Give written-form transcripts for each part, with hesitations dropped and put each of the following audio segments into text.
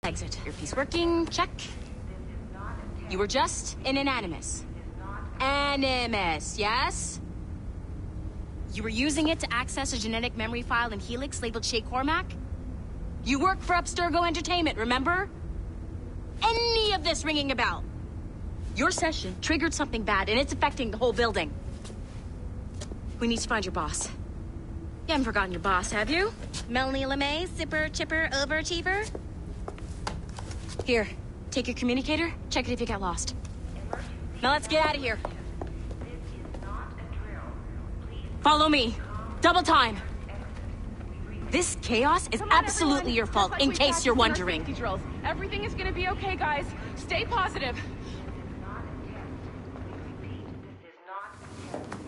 Exit. Your piece working, check. You were just in an Animus. Animus, yes? You were using it to access a genetic memory file in Helix labeled Shay Cormac? You work for Abstergo Entertainment, remember? Any of this ringing a bell? Your session triggered something bad, and it's affecting the whole building. We need to find your boss. You haven't forgotten your boss, have you? Melanie LeMay, zipper, chipper, overachiever? Here, take your communicator, check it if you got lost. Now let's get out of here. Follow me. Double time. This chaos is absolutely your fault, in case you're wondering. Everything is gonna be okay, guys. Stay positive.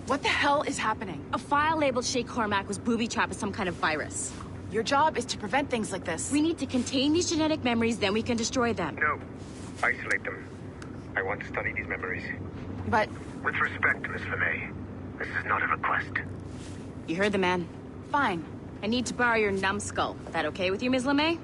What the hell is happening? A file labeled Shay Cormac was booby-trapped with some kind of virus. Your job is to prevent things like this. We need to contain these genetic memories, then we can destroy them. No. Isolate them. I want to study these memories. But... With respect, Miss LeMay, this is not a request. You heard the man. Fine. I need to borrow your numbskull. That okay with you, Ms. LeMay?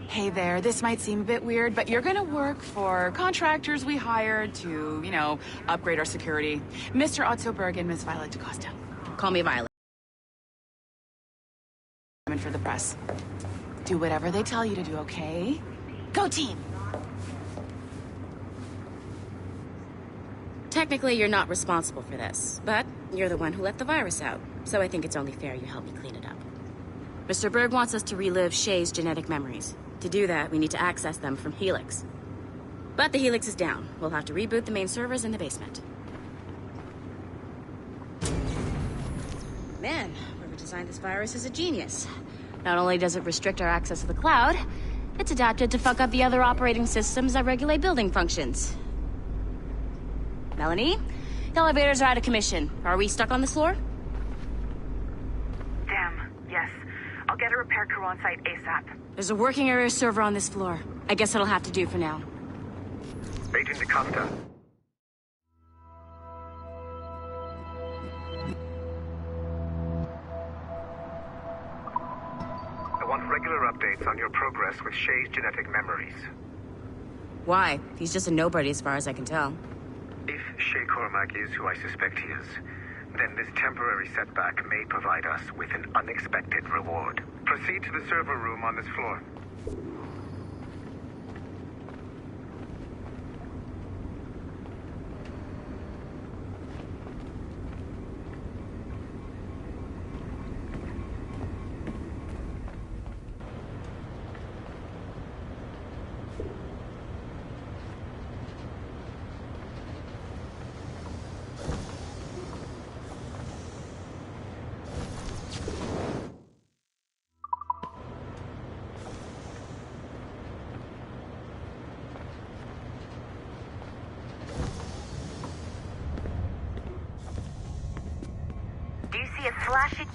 Hey there, this might seem a bit weird, but you're gonna work for contractors we hired to, you know, upgrade our security. Mr. Otto Berg and Ms. Violet DaCosta. Call me Violet. For the press. Do whatever they tell you to do, okay? Go team! Technically, you're not responsible for this, but you're the one who let the virus out, so I think it's only fair you help me clean it up. Mr. Berg wants us to relive Shay's genetic memories. To do that, we need to access them from Helix. But the Helix is down. We'll have to reboot the main servers in the basement. Man, whoever designed this virus is a genius. Not only does it restrict our access to the cloud, it's adapted to fuck up the other operating systems that regulate building functions. Melanie? The elevators are out of commission. Are we stuck on this floor? Damn, yes. I'll get a repair crew on site ASAP. There's a working area server on this floor. I guess it'll have to do for now. Agent DaCosta. I want regular updates on your progress with Shay's genetic memories. Why? He's just a nobody as far as I can tell. If Shay Cormac is who I suspect he is, then this temporary setback may provide us with an unexpected reward. Proceed to the server room on this floor. Flashing.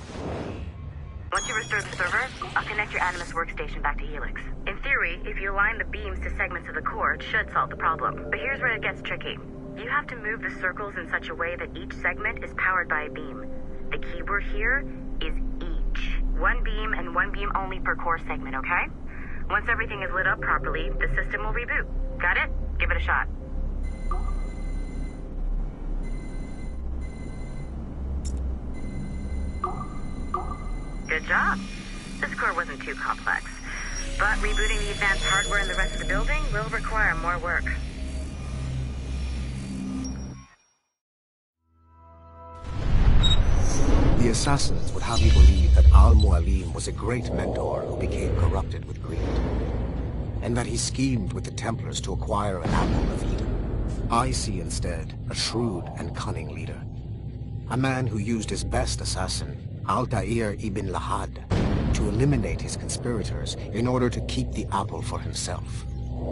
Once you restore the server, I'll connect your Animus workstation back to Helix. In theory, if you align the beams to segments of the core, it should solve the problem. But here's where it gets tricky. You have to move the circles in such a way that each segment is powered by a beam. The keyword here is each. One beam and one beam only per core segment, okay? Once everything is lit up properly, the system will reboot. Got it? Give it a shot. Good job. This core wasn't too complex, but rebooting the advanced hardware in the rest of the building will require more work. The assassins would have you believe that Al-Mualim was a great mentor who became corrupted with greed, and that he schemed with the Templars to acquire an apple of Eden. I see instead a shrewd and cunning leader, a man who used his best assassin, Altair ibn Lahad, to eliminate his conspirators in order to keep the apple for himself,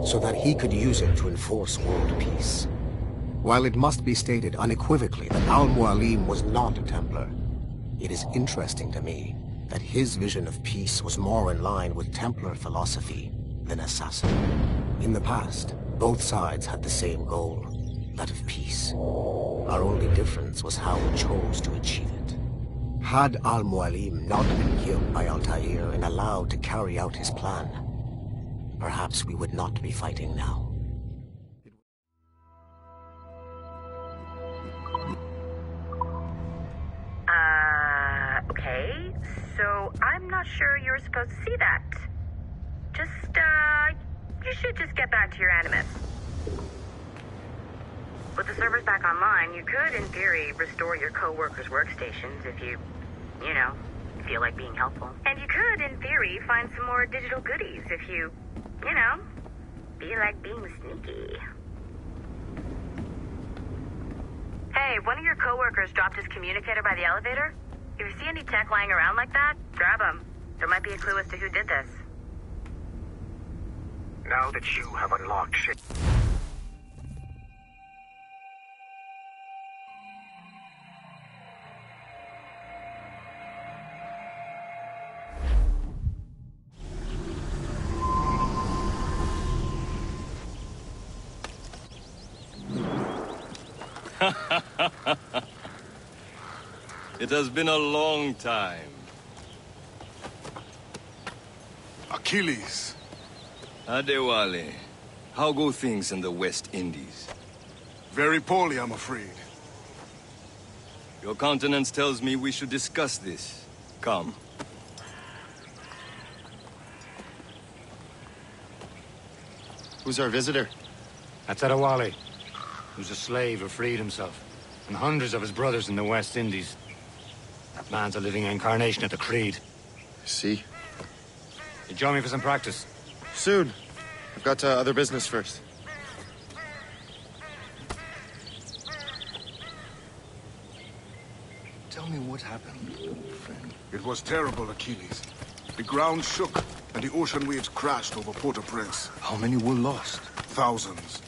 so that he could use it to enforce world peace. While it must be stated unequivocally that Al-Mualim was not a Templar, it is interesting to me that his vision of peace was more in line with Templar philosophy than assassin. In the past, both sides had the same goal, that of peace. Our only difference was how we chose to achieve it. Had Al-Mualim not been killed by Altair and allowed to carry out his plan, perhaps we would not be fighting now. Okay. So, I'm not sure you're supposed to see that. You should just get back to your Animus. With the servers back online, you could, in theory, restore your co-workers' workstations if you feel like being helpful. And you could, in theory, find some more digital goodies if you feel like being sneaky. Hey, one of your co-workers dropped his communicator by the elevator. If you see any tech lying around like that, grab them. There might be a clue as to who did this. Now that you have unlocked shit. It has been a long time. Achilles. Adewale, how go things in the West Indies? Very poorly, I'm afraid. Your countenance tells me we should discuss this. Come. Who's our visitor? That's Adewale, who's a slave who freed himself, and hundreds of his brothers in the West Indies. That man's a living incarnation of the Creed. See? You join me for some practice? Soon. I've got other business first. Tell me what happened, friend. It was terrible, Achilles. The ground shook, and the ocean waves crashed over Port-au-Prince. How many were lost? Thousands.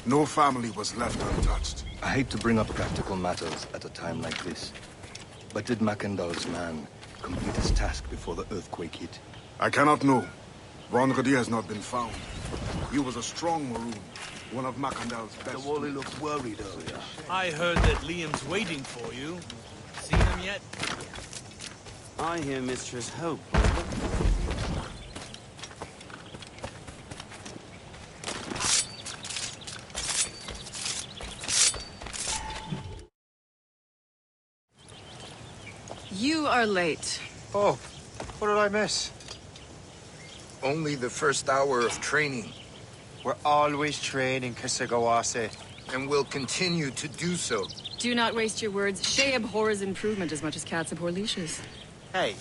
No family was left untouched. I hate to bring up practical matters at a time like this. But did Mackandal's man complete his task before the earthquake hit? I cannot know. Ronradi has not been found. He was a strong Maroon, one of Mackandal's best. Wally looked worried earlier. I heard that Liam's waiting for you. Seen him yet? I hear Mistress Hope. You are late. Oh, what did I miss? Only the first hour of training. We're always training, Kasagawase, and will continue to do so. Do not waste your words. Shay abhors improvement as much as cats abhor leashes. Hey.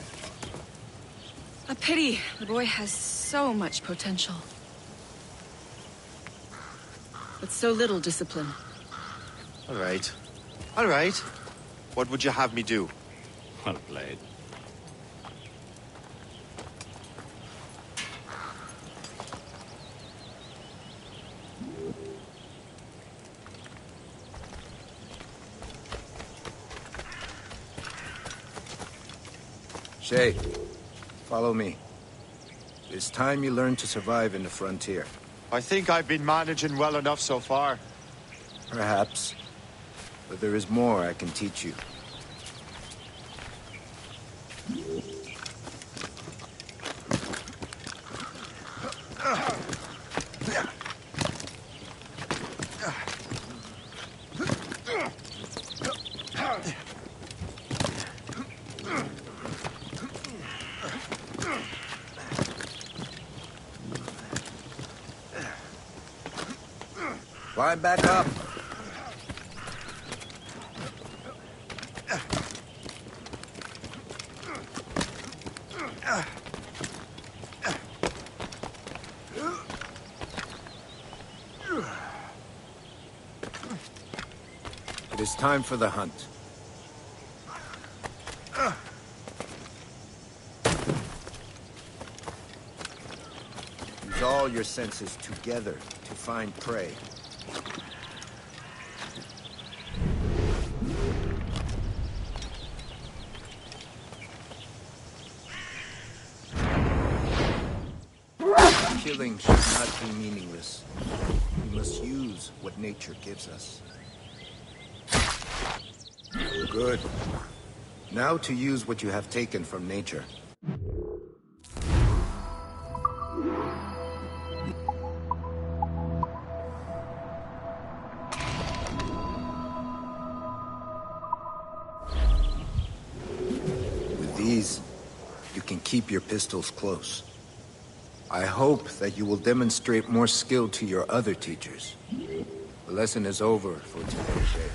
A pity. The boy has so much potential. But so little discipline. All right. All right. What would you have me do? Well played. Shay, follow me. It's time you learn to survive in the frontier. I think I've been managing well enough so far. Perhaps. But there is more I can teach you. Climb back up. It is time for the hunt. Use all your senses together to find prey. Killing should not be meaningless. We must use what nature gives us. Good. Now to use what you have taken from nature. can keep your pistols close. I hope that you will demonstrate more skill to your other teachers. The lesson is over for today, Shay.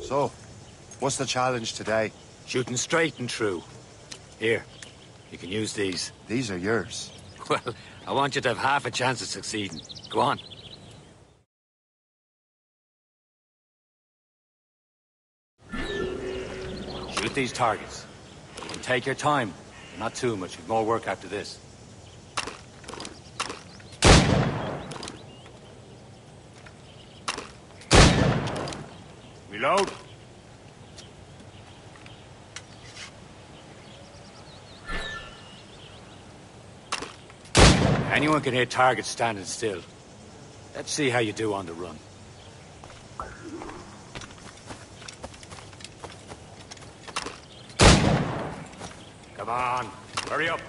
So, what's the challenge today? Shooting straight and true. Here, you can use these. These are yours. Well, I want you to have half a chance of succeeding. Go on. Shoot these targets. You can take your time. Not too much. You've more work after this. Reload. Anyone can hit targets standing still. Let's see how you do on the run. Come on, hurry up.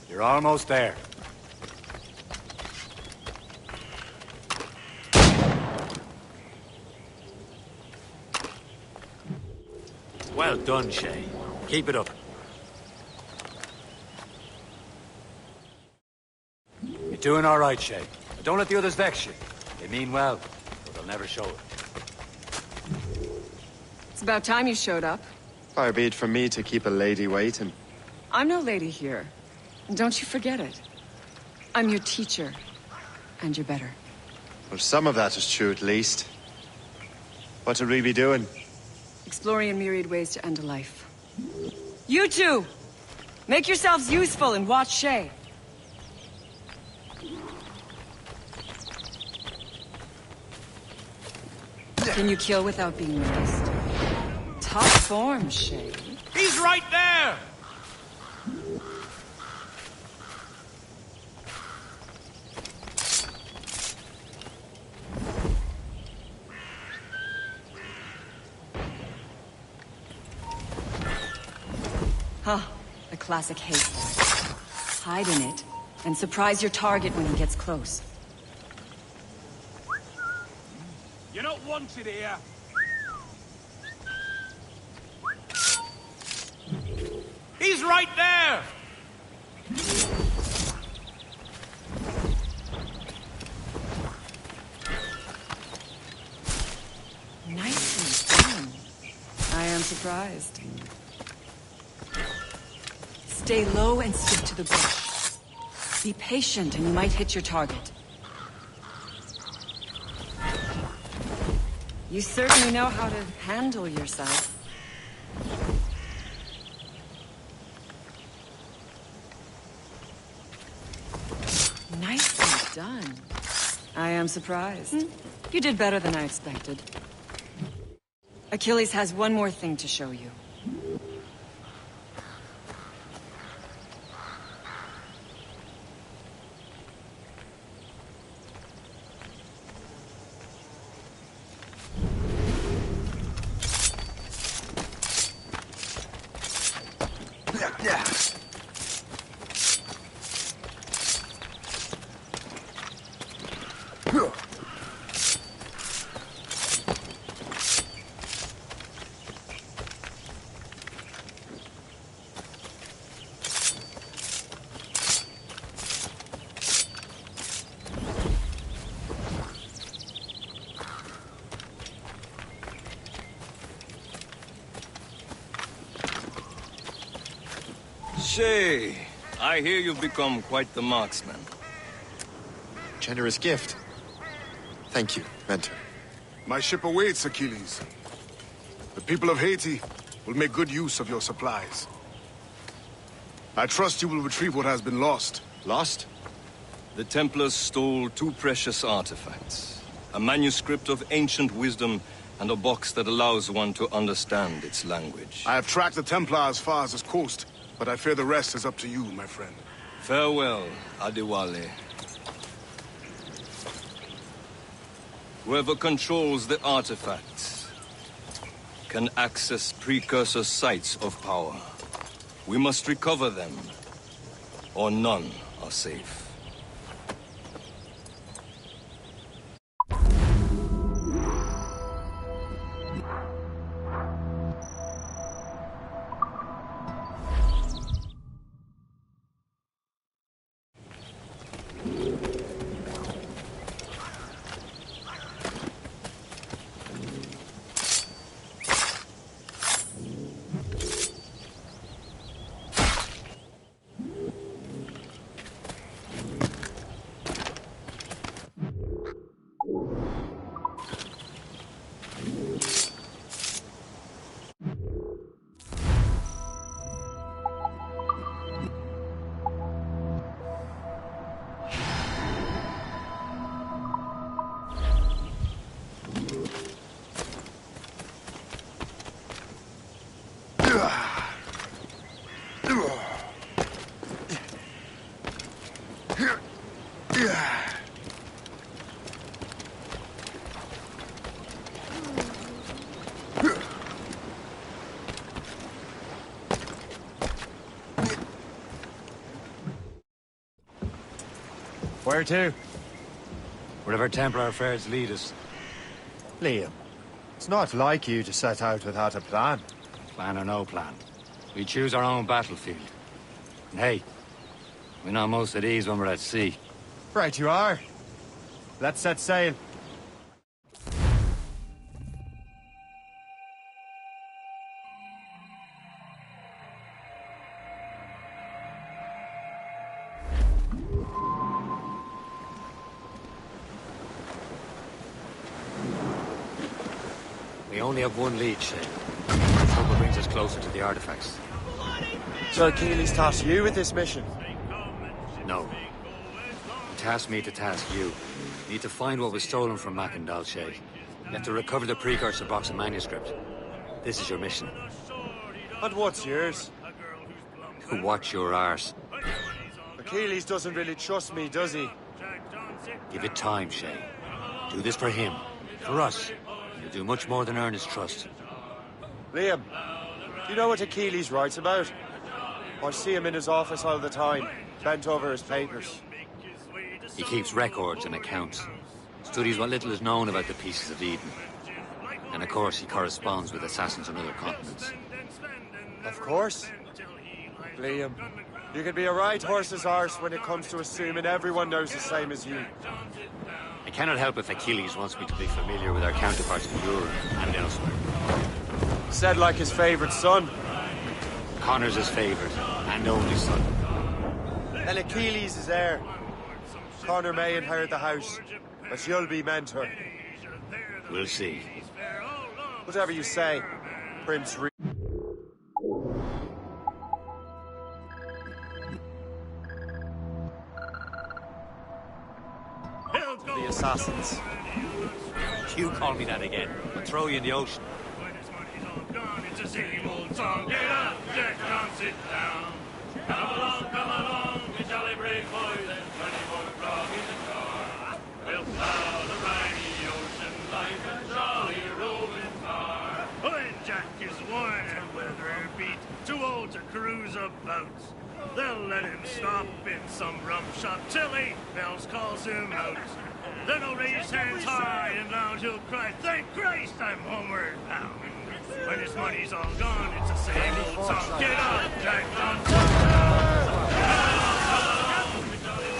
You're almost there. Well done, Shay. Keep it up. You're doing all right, Shay. But don't let the others vex you. They mean well, but they'll never show it. It's about time you showed up. Far be it from me to keep a lady waiting. I'm no lady here. Don't you forget it. I'm your teacher. And you're better. Well, some of that is true, at least. What would we be doing? Exploring a myriad ways to end a life. You two! Make yourselves useful and watch Shay. Can you kill without being noticed? Top form, Shay. He's right there! Huh, the classic hate. Hide in it, and surprise your target when he gets close. You're not wanted here. He's right there! Nicely done. I am surprised. Stay low and stick to the bush. Be patient and you might hit your target. You certainly know how to handle yourself. Nicely done. I am surprised. You did better than I expected. Achilles has one more thing to show you. Shay, I hear you've become quite the marksman. Generous gift. Thank you, Mentor. My ship awaits, Achilles. The people of Haiti will make good use of your supplies. I trust you will retrieve what has been lost. Lost? The Templars stole 2 precious artifacts. A manuscript of ancient wisdom and a box that allows one to understand its language. I have tracked the Templar as far as this coast, but I fear the rest is up to you, my friend. Farewell, Adewale. Whoever controls the artifacts can access precursor sites of power. We must recover them, or none are safe. Where to? Wherever Templar affairs lead us. Liam, it's not like you to set out without a plan. Plan or no plan. We choose our own battlefield. And hey, we're not most at ease when we're at sea. Right you are. Let's set sail. We only have one lead, Shay. Trouble brings us closer to the artifacts. So Achilles tasked you with this mission? No. He tasked me to task you. You need to find what was stolen from Mackandal, Shay. You have to recover the precursor box and manuscript. This is your mission. And what's yours? To watch your arse. Achilles doesn't really trust me, does he? Give it time, Shay. Do this for him. For us. You'll do much more than earn his trust. Liam, do you know what Achilles writes about? I see him in his office all the time, bent over his papers. He keeps records and accounts. Studies what little is known about the Pieces of Eden. And of course, he corresponds with assassins on other continents. Of course. Liam, you can be a right horse's arse when it comes to assuming everyone knows the same as you. I cannot help if Achilles wants me to be familiar with our counterparts in Europe and elsewhere. Said like his favorite son. Connor's his favorite and only son. Then Achilles is heir. Connor may inherit the house, but you'll be mentor. We'll see. Whatever you say, Prince Re... The assassins. You call me that again. I'll throw you in the ocean. It's the same old song. Get up, Jack John, sit down. Come along, we jolly brave boys and 24 frog in the car. We'll plow the briny ocean like a jolly roving car. When Jack is worn and weather beat, too old to cruise about, they'll let him stop in some rum shop till 8 bells calls him out. Then he'll raise hands high and loud he'll cry, thank Christ I'm homeward bound. When his money's all gone, it's the same old song. Get up, Jack Johnson.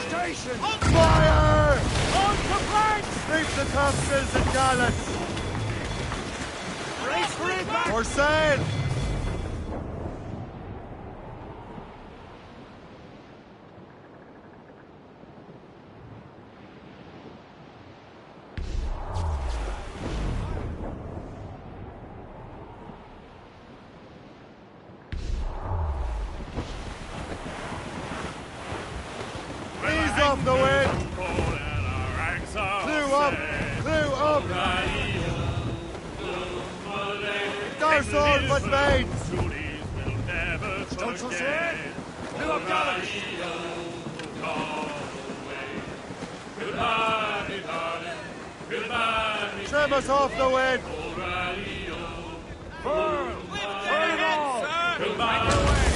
Station! Fire! On the flanks! Sweep the topsails and gallants! Race for it! For sail! Arsehole, but mates! Don't you say? Live up, Gallus! Goodbye, darling. Goodbye, Trim us off the wind! Burn it all! Goodbye.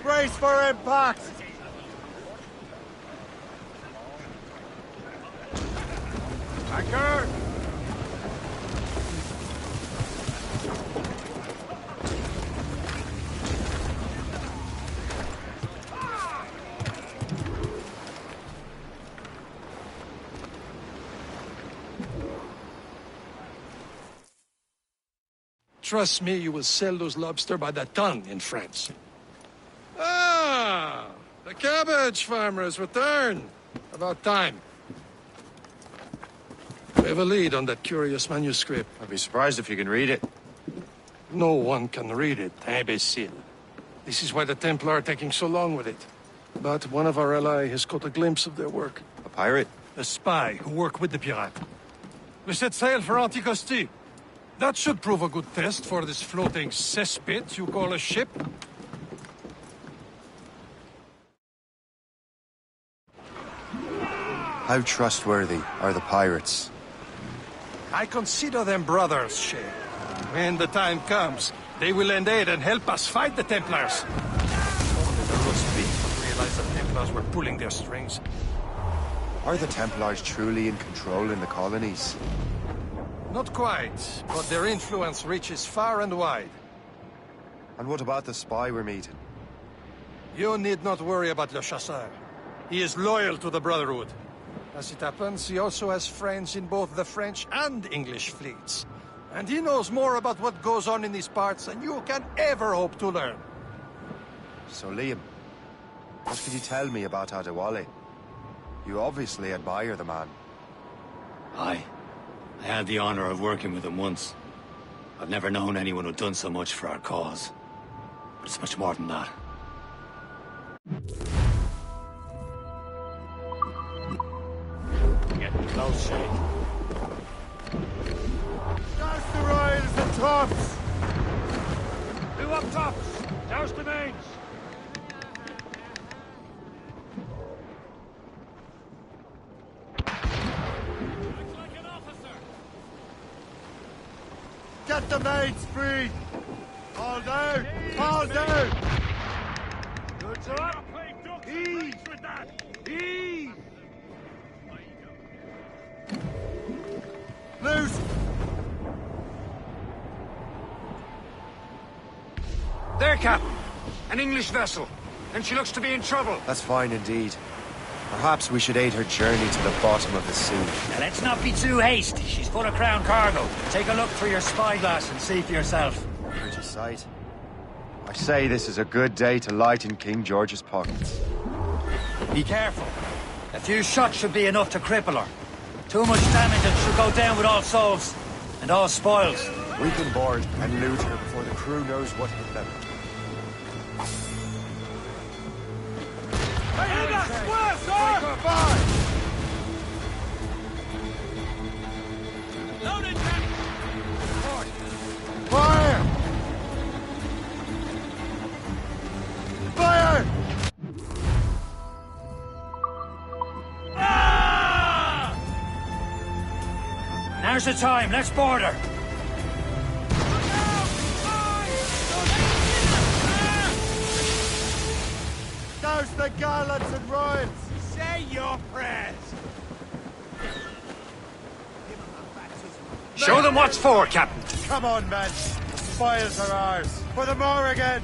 Brace for impact! Anchor! Trust me, you will sell those lobster by the ton in France. Ah! The cabbage farmer has returned. About time. We have a lead on that curious manuscript. I'd be surprised if you can read it. No one can read it, imbecile. This is why the Templar are taking so long with it. But one of our allies has caught a glimpse of their work. A pirate? A spy who worked with the pirate. We set sail for Anticosti. That should prove a good test for this floating cesspit you call a ship. How trustworthy are the pirates? I consider them brothers, Shay. When the time comes, they will lend aid and help us fight the Templars. Only the roast beef realized the Templars were pulling their strings. Are the Templars truly in control in the colonies? Not quite, but their influence reaches far and wide. And what about the spy we're meeting? You need not worry about Le Chasseur. He is loyal to the Brotherhood. As it happens, he also has friends in both the French and English fleets. And he knows more about what goes on in these parts than you can ever hope to learn. So, Liam, what can you tell me about Adewale? You obviously admire the man. Aye. I had the honor of working with him once. I've never known anyone who'd done so much for our cause. But it's much more than that. Getting close, Shay. Douse the royals and tops! Who up tops? Douse the mains! Get the mates free! All down! All down! Goods up! Ease with that! Ease! Loose! There, Captain! An English vessel. And she looks to be in trouble. That's fine indeed. Perhaps we should aid her journey to the bottom of the sea. Now, let's not be too hasty. She's full of crown cargo. Take a look through your spyglass and see for yourself. Pretty sight. I say this is a good day to lighten King George's pockets. Be careful. A few shots should be enough to cripple her. Too much damage and she'll go down with all souls. And all spoils. We can board and loot her before the crew knows what hit them. Loaded, Fire! Fire! Ah! Now's the time. Let's board her. Douse the gallants and royals! Say your prayers! Show them what's for, Captain. Come on, men. The spoils are ours. For the more again.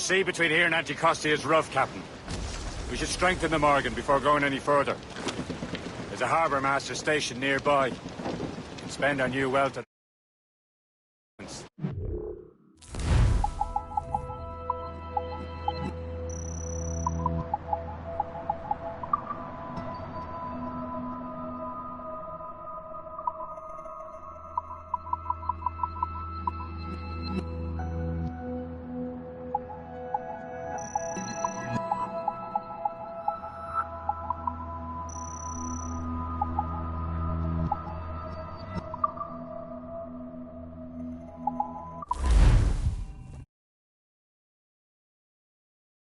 sea between here and Anticosti is rough, Captain. We should strengthen the Morgan before going any further. There's a harbour master station nearby. We can spend our new wealth at